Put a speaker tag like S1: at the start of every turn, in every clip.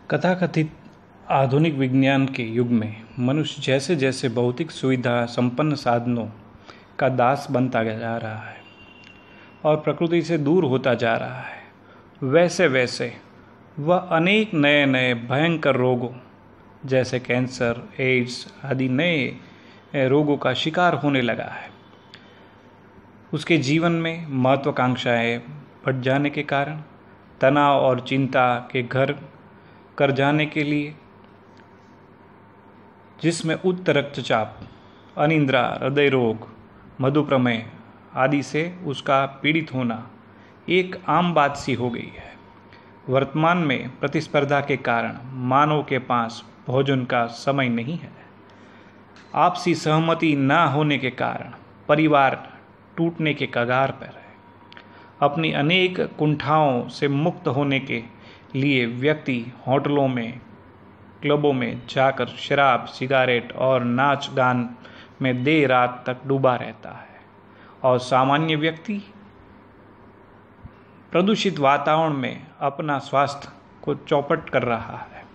S1: कथाकथित आधुनिक विज्ञान के युग में मनुष्य जैसे जैसे भौतिक सुविधा संपन्न साधनों का दास बनता जा रहा है और प्रकृति से दूर होता जा रहा है, वैसे वैसे वह अनेक नए नए भयंकर रोगों जैसे कैंसर, एड्स आदि नए रोगों का शिकार होने लगा है। उसके जीवन में महत्वाकांक्षाएं बढ़ जाने के कारण तनाव और चिंता के घर कर जाने के लिए, जिसमें उच्च रक्तचाप, अनिद्रा, हृदय रोग, मधुप्रमेह आदि से उसका पीड़ित होना एक आम बात सी हो गई है। वर्तमान में प्रतिस्पर्धा के कारण मानव के पास भोजन का समय नहीं है। आपसी सहमति न होने के कारण परिवार टूटने के कगार पर है। अपनी अनेक कुंठाओं से मुक्त होने के लिए व्यक्ति होटलों में, क्लबों में जाकर शराब, सिगारेट और नाच गान में देर रात तक डूबा रहता है और सामान्य व्यक्ति प्रदूषित वातावरण में अपना स्वास्थ्य को चौपट कर रहा है।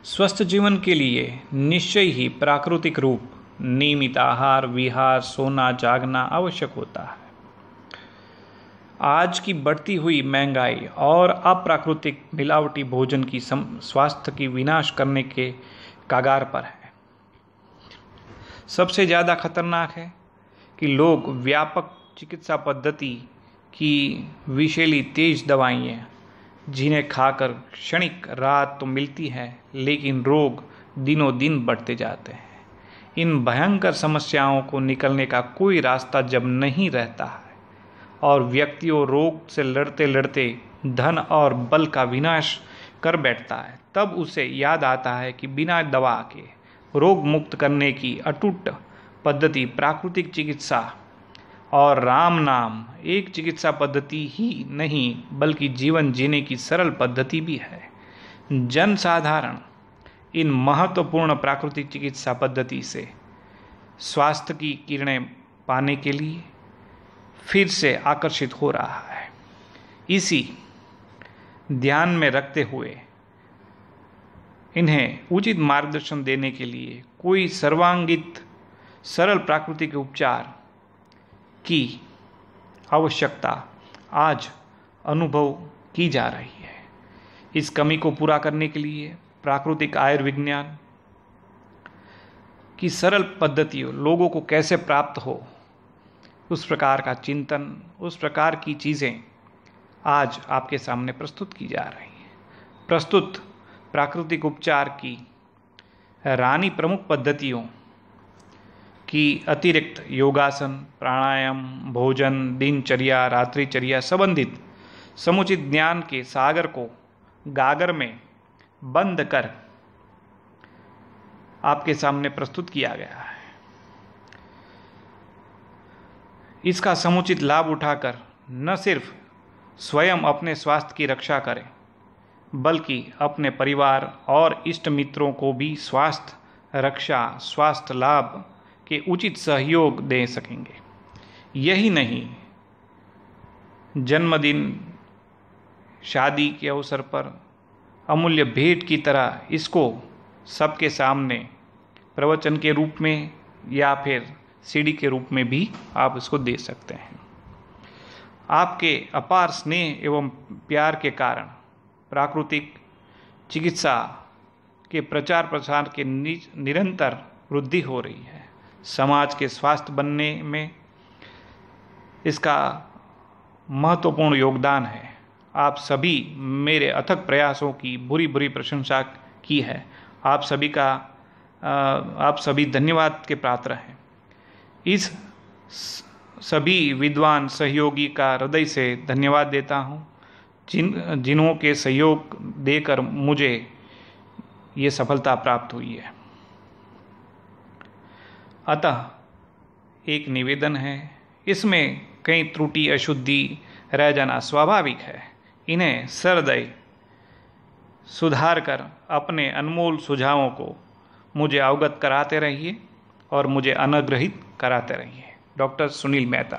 S1: स्वस्थ जीवन के लिए निश्चय ही प्राकृतिक रूप, नियमित आहार, विहार, सोना, जागना आवश्यक होता है। आज की बढ़ती हुई महंगाई और अप्राकृतिक मिलावटी भोजन की स्वास्थ्य की विनाश करने के कगार पर है। सबसे ज़्यादा खतरनाक है कि लोग व्यापक चिकित्सा पद्धति की विषैली तेज दवाइयाँ, जिन्हें खाकर क्षणिक राहत तो मिलती है, लेकिन रोग दिनों दिन बढ़ते जाते हैं। इन भयंकर समस्याओं को निकलने का कोई रास्ता जब नहीं रहता है और व्यक्तियों रोग से लड़ते लड़ते धन और बल का विनाश कर बैठता है, तब उसे याद आता है कि बिना दवा के रोग मुक्त करने की अटूट पद्धति प्राकृतिक चिकित्सा और राम नाम एक चिकित्सा पद्धति ही नहीं बल्कि जीवन जीने की सरल पद्धति भी है। जन साधारण इन महत्वपूर्ण प्राकृतिक चिकित्सा पद्धति से स्वास्थ्य की किरणें पाने के लिए फिर से आकर्षित हो रहा है। इसी ध्यान में रखते हुए इन्हें उचित मार्गदर्शन देने के लिए कोई सर्वांगीण सरल प्राकृतिक उपचार की आवश्यकता आज अनुभव की जा रही है। इस कमी को पूरा करने के लिए प्राकृतिक आयुर्विज्ञान की सरल पद्धतियों लोगों को कैसे प्राप्त हो, उस प्रकार का चिंतन, उस प्रकार की चीज़ें आज आपके सामने प्रस्तुत की जा रही हैं। प्रस्तुत प्राकृतिक उपचार की रानी प्रमुख पद्धतियों की अतिरिक्त योगासन, प्राणायाम, भोजन, दिनचर्या, रात्रिचर्या संबंधित समुचित ज्ञान के सागर को गागर में बंद कर आपके सामने प्रस्तुत किया गया है। इसका समुचित लाभ उठाकर न सिर्फ स्वयं अपने स्वास्थ्य की रक्षा करें, बल्कि अपने परिवार और इष्ट मित्रों को भी स्वास्थ्य रक्षा, स्वास्थ्य लाभ के उचित सहयोग दे सकेंगे। यही नहीं, जन्मदिन, शादी के अवसर पर अमूल्य भेंट की तरह इसको सबके सामने प्रवचन के रूप में या फिर सीडी के रूप में भी आप इसको दे सकते हैं। आपके अपार स्नेह एवं प्यार के कारण प्राकृतिक चिकित्सा के प्रचार प्रसार के निरंतर वृद्धि हो रही है। समाज के स्वास्थ्य बनने में इसका महत्वपूर्ण योगदान है। आप सभी मेरे अथक प्रयासों की बुरी बुरी प्रशंसा की है। आप सभी धन्यवाद के पात्र हैं। इस सभी विद्वान सहयोगी का हृदय से धन्यवाद देता हूँ, जिन्हों के सहयोग देकर मुझे ये सफलता प्राप्त हुई है। अतः एक निवेदन है, इसमें कई त्रुटि अशुद्धि रह जाना स्वाभाविक है। इन्हें सहृदय सुधार कर अपने अनमोल सुझावों को मुझे अवगत कराते रहिए और मुझे अनुग्रहित कराते रहिए। डॉक्टर सुनील मेहता।